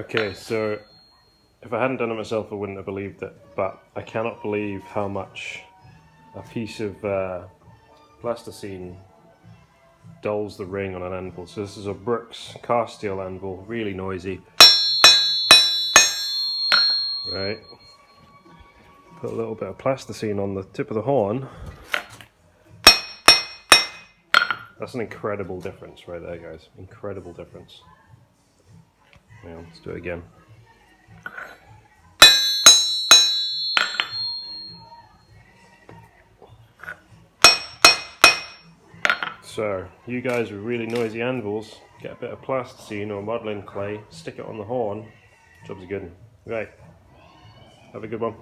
Okay, so if I hadn't done it myself, I wouldn't have believed it, but I cannot believe how much a piece of plasticine dulls the ring on an anvil. So this is a Brooks cast steel anvil, really noisy. Right. Put a little bit of plasticine on the tip of the horn. That's an incredible difference right there, guys. Incredible difference. Yeah, let's do it again. So, you guys with really noisy anvils, get a bit of plasticine or modeling clay, stick it on the horn, job's good. Right, have a good one.